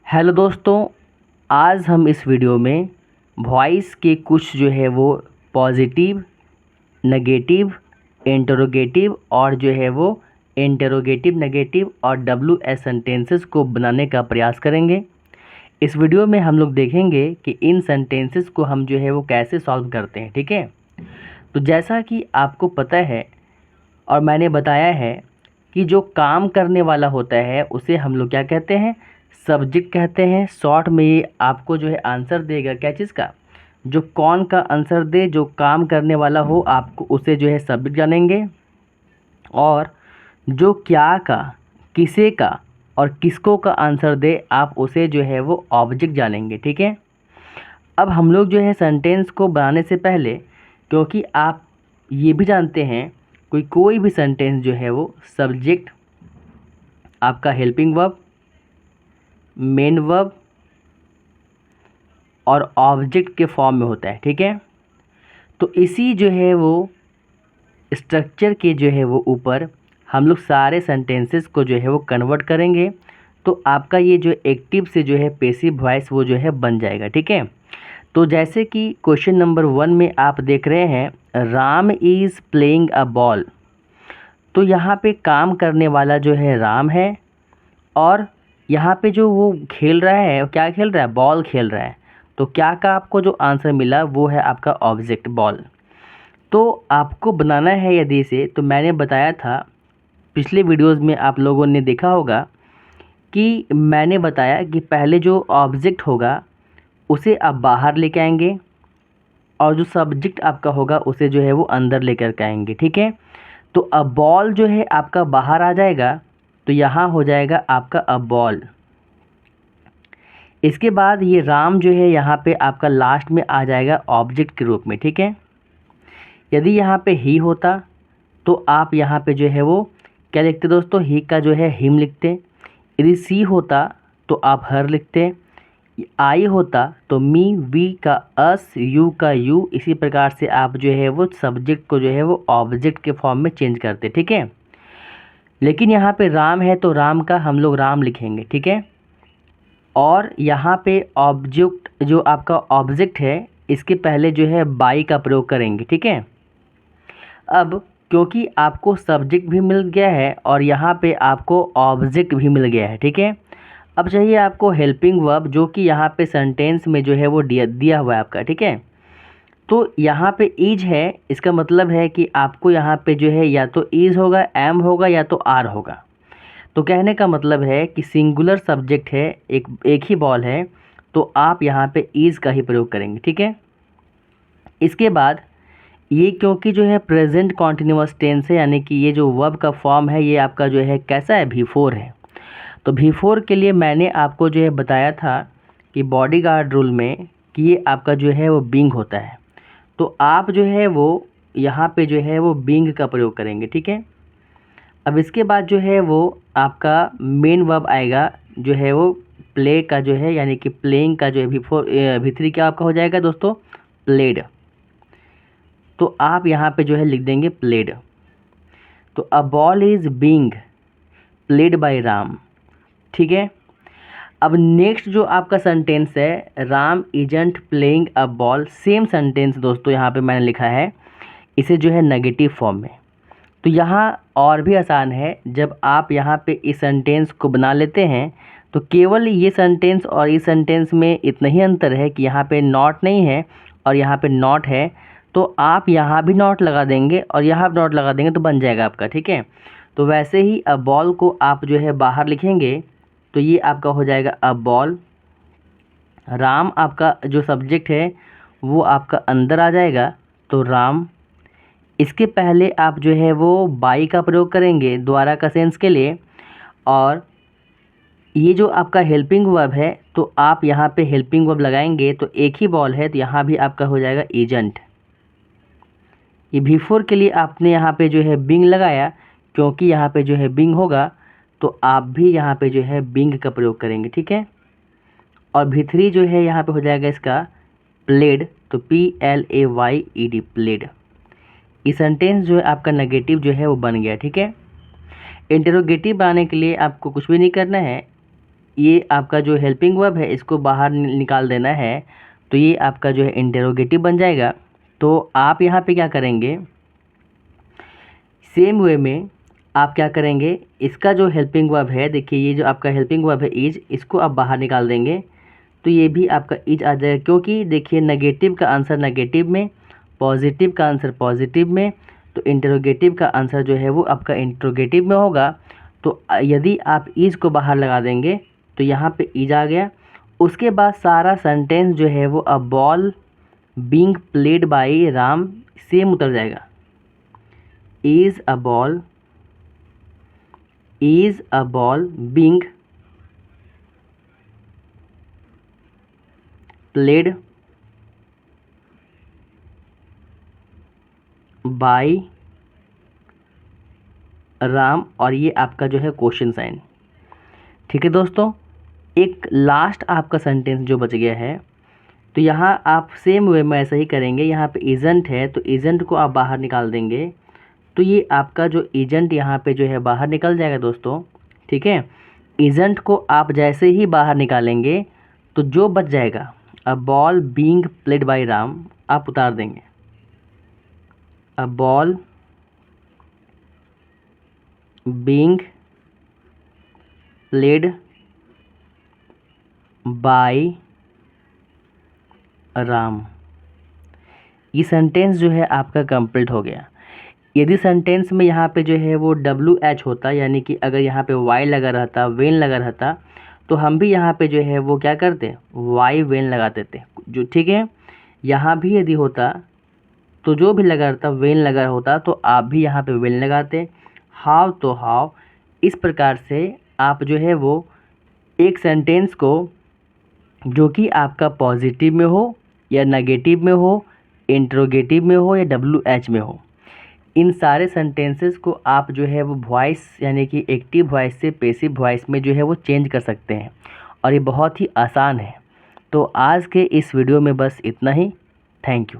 Hello दोस्तों, आज हम इस वीडियो में वॉइस के कुछ जो है वो पॉजिटिव, नेगेटिव, इंटरोगेटिव और जो है वो इंटरोगेटिव नेगेटिव और WH सेंटेंसेस को बनाने का प्रयास करेंगे। इस वीडियो में हम लोग देखेंगे कि इन सेंटेंसेस को हम जो है वो कैसे सॉल्व करते हैं। ठीक है, तो जैसा कि आपको पता है और मैंने बताया है कि जो काम करने वाला होता है उसे हम लोग क्या कहते हैं, सब्जेक्ट कहते हैं। शॉर्ट में ये आपको जो है आंसर देगा क्या चीज़ का, जो कौन का आंसर दे, जो काम करने वाला हो आपको उसे जो है सब्जेक्ट जानेंगे, और जो क्या का, किसे का और किसको का आंसर दे आप उसे जो है वो ऑब्जेक्ट जानेंगे। ठीक है, अब हम लोग जो है सेंटेंस को बनाने से पहले, क्योंकि आप ये भी जानते हैं कोई भी सेंटेंस जो है वो सब्जेक्ट आपका हेल्पिंग वर्ब, मेन वर्ब और ऑब्जेक्ट के फॉर्म में होता है। ठीक है, तो इसी जो है वो स्ट्रक्चर के जो है वो ऊपर हम लोग सारे सेंटेंसेस को जो है वो कन्वर्ट करेंगे, तो आपका ये जो एक्टिव से जो है पैसिव वॉइस वो जो है बन जाएगा। ठीक है, तो जैसे कि क्वेश्चन नंबर 1 में आप देख रहे हैं Ram is playing a ball, तो यहाँ पे काम करने वाला जो है राम है, और यहाँ पे जो वो खेल रहा है, क्या खेल रहा है, बॉल खेल रहा है। तो क्या का आपको जो आंसर मिला वो है आपका ऑब्जेक्ट बॉल। तो आपको बनाना है यदि इसे, तो मैंने बताया था पिछले वीडियोस में, आप लोगों ने देखा होगा कि मैंने बताया कि पहले जो ऑब्जेक्ट होगा उसे आप बाहर लेके आएंगे और जो सब्जेक्ट आपका होगा उसे जो है वो अंदर लेकर के आएंगे। ठीक है, तो अब बॉल जो है आपका बाहर आ जाएगा, तो यहाँ हो जाएगा आपका अब बॉल। इसके बाद ये राम जो है यहाँ पे आपका लास्ट में आ जाएगा ऑब्जेक्ट के रूप में। ठीक है, यदि यहाँ पे ही होता तो आप यहाँ पे जो है वो क्या लिखते दोस्तों, ही का जो है हिम लिखते। यदि सी होता तो आप हर लिखते। आई होता तो मी, वी का अस, यू का यू। इसी प्रकार से आप जो है वो सब्जेक्ट को जो है वो ऑब्जेक्ट के फॉर्म में चेंज करते। ठीक है, लेकिन यहाँ पे राम है तो राम का हम लोग राम लिखेंगे। ठीक है, और यहाँ पे ऑब्जेक्ट जो आपका ऑब्जेक्ट है इसके पहले जो है बाई का प्रयोग करेंगे। ठीक है, अब क्योंकि आपको सब्जेक्ट भी मिल गया है और यहाँ पे आपको ऑब्जेक्ट भी मिल गया है। ठीक है, अब चाहिए आपको हेल्पिंग वर्ब, जो कि यहाँ पे सेंटेंस में जो है वो दिया हुआ है आपका। ठीक है, तो यहाँ पे इज है, इसका मतलब है कि आपको यहाँ पे जो है या तो इज होगा, एम होगा या तो आर होगा। तो कहने का मतलब है कि सिंगुलर सब्जेक्ट है, एक ही बॉल है, तो आप यहाँ पे इज का ही प्रयोग करेंगे। ठीक है, इसके बाद ये क्योंकि जो है प्रेजेंट कॉन्टिन्यूअस टेंस है, यानी कि ये जो वर्ब का फॉर्म है ये आपका जो है कैसा है, V4 है। तो V4 के लिए मैंने आपको जो है बताया था कि बॉडीगार्ड रूल में कि ये आपका जो है वो बीइंग होता है, तो आप जो है वो यहाँ पे जो है वो बीइंग का प्रयोग करेंगे। ठीक है, अब इसके बाद जो है वो आपका मेन वर्ब आएगा, जो है वो प्ले का जो है, यानी कि प्लेइंग का जो है V3 क्या आपका हो जाएगा दोस्तों, प्लेड। तो आप यहाँ पे जो है लिख देंगे प्लेड। तो a ball is being played by Ram. ठीक है, अब नेक्स्ट जो आपका सेंटेंस है, Ram isn't playing a ball, same sentence दोस्तों यहाँ पे मैंने लिखा है इसे जो है नेगेटिव फॉर्म में। तो यहाँ और भी आसान है, जब आप यहाँ पे इस सेंटेंस को बना लेते हैं तो केवल ये सेंटेंस और इस सेंटेंस में इतना ही अंतर है कि यहाँ पे नॉट नहीं है और यहाँ पे नॉट है, तो आप यहाँ भी नॉट लगा देंगे और यहाँ भी नॉट लगा देंगे तो बन जाएगा आपका। ठीक है, तो वैसे ही अ बॉल को आप जो है बाहर लिखेंगे तो ये आपका हो जाएगा अ बॉल। राम आपका जो सब्जेक्ट है वो आपका अंदर आ जाएगा, तो राम। इसके पहले आप जो है वो बाई का प्रयोग करेंगे द्वारा का सेंस के लिए, और ये जो आपका हेल्पिंग वर्ब है तो आप यहाँ पे हेल्पिंग वर्ब लगाएंगे, तो एक ही बॉल है तो यहाँ भी आपका हो जाएगा एजेंट। ये V4 के लिए आपने यहाँ पे जो है बिंग लगाया, क्योंकि यहाँ पे जो है बिंग होगा तो आप भी यहाँ पे जो है बिंग का प्रयोग करेंगे। ठीक है, और V3 जो है यहाँ पे हो जाएगा इसका प्लेड, तो PLAYED प्लेड। ये सेंटेंस जो है आपका नेगेटिव जो है वो बन गया। ठीक है, इंटरोगेटिव बनाने के लिए आपको कुछ भी नहीं करना है, ये आपका जो हेल्पिंग वर्ब है इसको बाहर निकाल देना है, तो ये आपका जो है इंटेरोगेटिव बन जाएगा। तो आप यहाँ पे क्या करेंगे, सेम वे में आप क्या करेंगे, इसका जो हेल्पिंग वर्ब है, देखिए ये जो आपका हेल्पिंग वर्ब है इज, इसको आप बाहर निकाल देंगे तो ये भी आपका इज आ जाएगा। क्योंकि देखिए नेगेटिव का आंसर नेगेटिव में, पॉजिटिव का आंसर पॉजिटिव में, तो इंटरोगेटिव का आंसर जो है वो आपका इंटरोगेटिव में होगा। तो यदि आप इज को बाहर लगा देंगे तो यहाँ पे इज आ गया। उसके बाद सारा सेंटेंस जो है वो a ball being played by Ram same उतर जाएगा। Is a ball being played by Ram, और ये आपका जो है क्वेश्चन साइन। ठीक है दोस्तों, एक लास्ट आपका सेंटेंस जो बच गया है, तो यहाँ आप सेम वे में ऐसा ही करेंगे। यहाँ पे इजेंट है तो इजेंट को आप बाहर निकाल देंगे, तो ये आपका जो एजेंट यहाँ पे जो है बाहर निकल जाएगा दोस्तों। ठीक है, एजेंट को आप जैसे ही बाहर निकालेंगे तो जो बच जाएगा a ball being played by Ram, आप उतार देंगे a ball being played by Ram. ये सेंटेंस जो है आपका कंप्लीट हो गया। यदि सेंटेंस में यहाँ पे जो है वो WH होता, यानी कि अगर यहाँ पे वाई लगा रहता, वेन लगा रहता, तो हम भी यहाँ पे जो है वो क्या करते, वाई वेन लगाते थे जो। ठीक है, यहाँ भी यदि होता तो जो भी लगा रहता वेन लगा होता, तो आप भी यहाँ पे वेन लगाते। हाउ तो हाउ, इस प्रकार से आप जो है वो एक सेंटेंस को जो कि आपका पॉजिटिव में हो या नेगेटिव में हो, इंट्रोगेटिव में हो या WH में हो, इन सारे सेंटेंसेस को आप जो है वो वॉइस यानी कि एक्टिव वॉइस से पैसिव वॉइस में जो है वो चेंज कर सकते हैं, और ये बहुत ही आसान है। तो आज के इस वीडियो में बस इतना ही। Thank you.